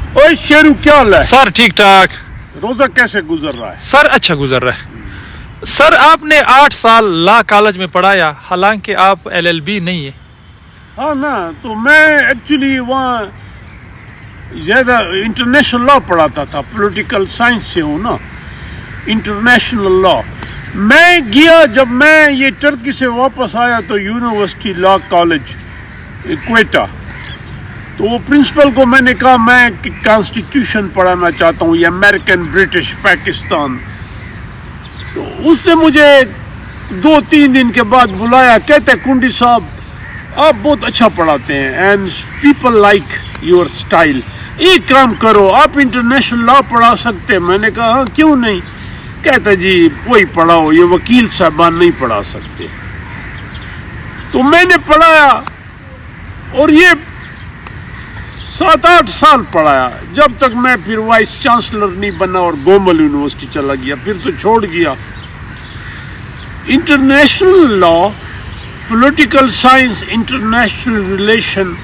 ओए शेरू क्या हाल है? सर ठीक ठाक। रोजा कैसे गुजर रहा है? सर अच्छा गुजर रहा है। सर आपने 8 साल लॉ कॉलेज में पढ़ाया, हालांकि आप LLB नहीं है। हाँ ना, तो मैं एक्चुअली वहाँ ज़्यादा इंटरनेशनल लॉ पढ़ाता था, पॉलिटिकल साइंस से हूँ ना, इंटरनेशनल लॉ। मैं गया, जब मैं ये टर्की से वापस आया तो यूनिवर्सिटी लॉ कॉलेज क्वेटा, तो वो प्रिंसिपल को मैंने कहा मैं कॉन्स्टिट्यूशन पढ़ाना चाहता हूँ, ये अमेरिकन, ब्रिटिश, पाकिस्तान। तो उसने मुझे 2-3 दिन के बाद बुलाया, कहते कुंडी साहब आप बहुत अच्छा पढ़ाते हैं and people like your style, एक काम करो आप इंटरनेशनल लॉ पढ़ा सकते हैं। मैंने कहा हाँ क्यों नहीं? कहता जी वही पढ़ाओ, ये वकील साहबान नहीं पढ़ा सकते। तो मैंने पढ़ाया और ये 7-8 साल पढ़ाया, जब तक मैं फिर वाइस चांसलर नहीं बना और गोमल यूनिवर्सिटी चला गया, फिर तो छोड़ गया। International law, political science, international relation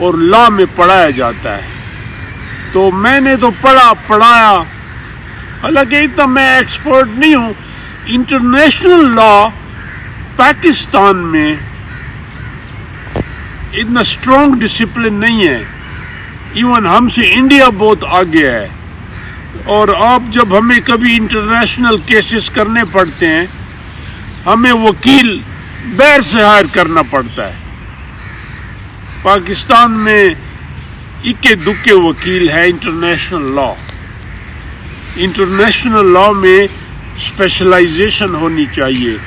और लॉ में पढ़ाया जाता है। तो मैंने तो पढ़ाया, हालांकि इतना मैं एक्सपर्ट नहीं हूँ। इंटरनेशनल लॉ पाकिस्तान में इतना स्ट्रॉन्ग डिसिप्लिन नहीं है, इवन हमसे इंडिया बहुत आगे है। और आप जब हमें कभी इंटरनेशनल केसेस करने पड़ते हैं, हमें वकील बाहर से हायर करना पड़ता है। पाकिस्तान में इक्के दुक्के वकील है इंटरनेशनल लॉ। इंटरनेशनल लॉ में स्पेशलाइजेशन होनी चाहिए।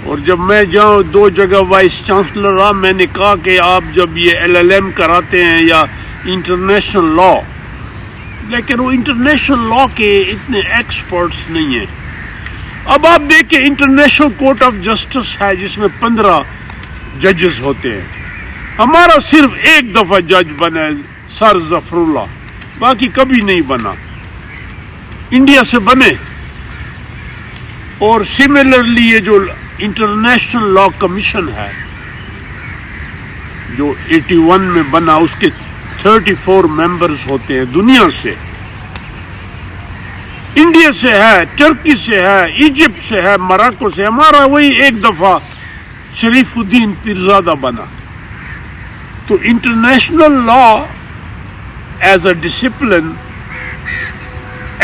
और जब मैं जाऊँ 2 जगह वाइस चांसलर रहा, मैंने कहा कि आप जब ये LLM कराते हैं या इंटरनेशनल लॉ, लेकिन वो इंटरनेशनल लॉ के इतने एक्सपर्ट्स नहीं हैं। अब आप देखिए इंटरनेशनल कोर्ट ऑफ जस्टिस है जिसमें 15 जजेस होते हैं, हमारा सिर्फ एक दफा जज बना है सर जफरुल्ला, बाकी कभी नहीं बना, इंडिया से बने। और सिमिलरली ये जो इंटरनेशनल लॉ कमीशन है जो 81 में बना, उसके 34 मेंबर्स होते हैं दुनिया से, इंडिया से है, टर्की से है, इजिप्ट से है, मोरक्को से। हमारा वही एक दफा शरीफुद्दीन पीरजादा बना। तो international law as a discipline,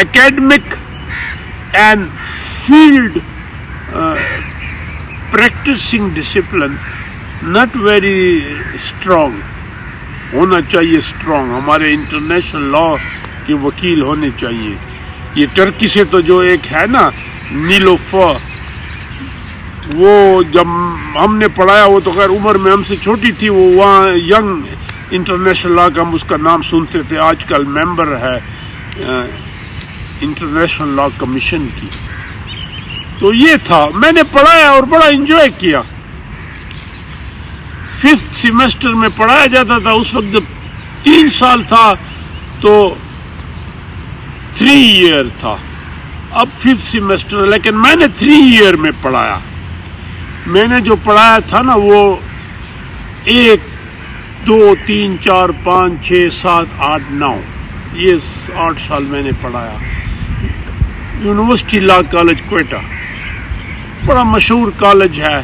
academic and field practicing discipline not very strong, होना चाहिए स्ट्रॉन्ग। हमारे इंटरनेशनल लॉ के वकील होने चाहिए। ये टर्की से तो जो एक है ना नीलोफर, वो जब हमने पढ़ाया, वो तो खैर उम्र में हमसे छोटी थी, वो वहाँ यंग इंटरनेशनल लॉ का हम उसका नाम सुनते थे, आजकल मेंबर है इंटरनेशनल लॉ कमीशन की। तो ये था, मैंने पढ़ाया और बड़ा एंजॉय किया। 5th सेमेस्टर में पढ़ाया जाता था, उस वक्त जब 3 साल था तो 3 ईयर था, अब 5th सेमेस्टर, लेकिन मैंने 3 ईयर में पढ़ाया। मैंने जो पढ़ाया था ना वो 1, 2, 3, 4, 5, 6, 7, 8, 9, ये 8 साल मैंने पढ़ाया। यूनिवर्सिटी लॉ कॉलेज क्वेटा बड़ा मशहूर कॉलेज है,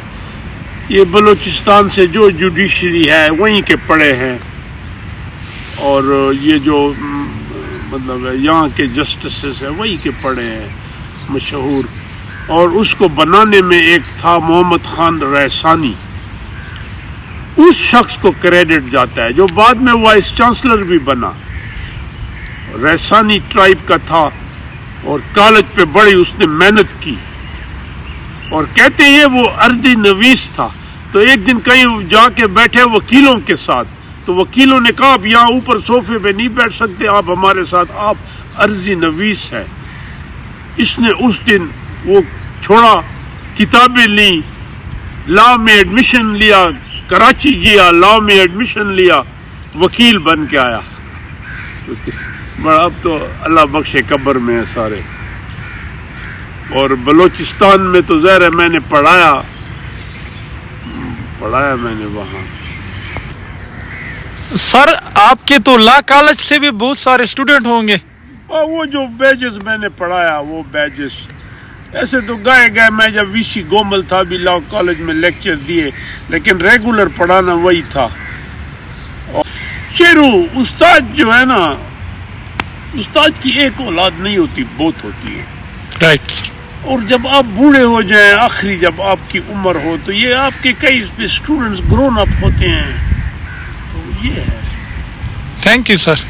ये बलूचिस्तान से जो जुडिशरी है वहीं के पढ़े हैं, और ये जो मतलब यहाँ के जस्टिसेस है वहीं के पढ़े हैं मशहूर। और उसको बनाने में एक था मोहम्मद खान रैसानी, उस शख्स को क्रेडिट जाता है जो बाद में वाइस चांसलर भी बना। रैसानी ट्राइब का था और कॉलेज पे बड़ी उसने मेहनत की, और कहते हैं वो अर्दी नवीस था। तो एक दिन कहीं जाके बैठे वकीलों के साथ, तो वकीलों ने कहा आप यहाँ ऊपर सोफे पे नहीं बैठ सकते, आप हमारे साथ, आप अर्जी नवीस है। इसने उस दिन वो छोड़ा, किताबें ली, लॉ में एडमिशन लिया, कराची गया, लॉ में एडमिशन लिया, वकील बन के आया। बड़ा अब तो अल्लाह बख्शे कब्र में है सारे। और बलूचिस्तान में तो ज़ाहिर है मैंने पढ़ाया मैंने वहाँ। सर आपके तो ला कॉलेज से भी बहुत सारे स्टूडेंट होंगे. और वो जो बैजेस मैंने पढ़ाया वो बैजेस ऐसे तो गए मैं जब वीसी गोमल था भी लॉ कॉलेज में लेक्चर दिए, लेकिन रेगुलर पढ़ाना वही था. और शेरू उस्ताद जो है ना, उस्ताद की एक औलाद नहीं होती, बहुत होती है. Right sir. और जब आप बूढ़े हो जाएं, आखिरी जब आपकी उम्र हो, तो ये आपके कई स्टूडेंट्स ग्रोन अप होते हैं. तो ये है. Thank you sir.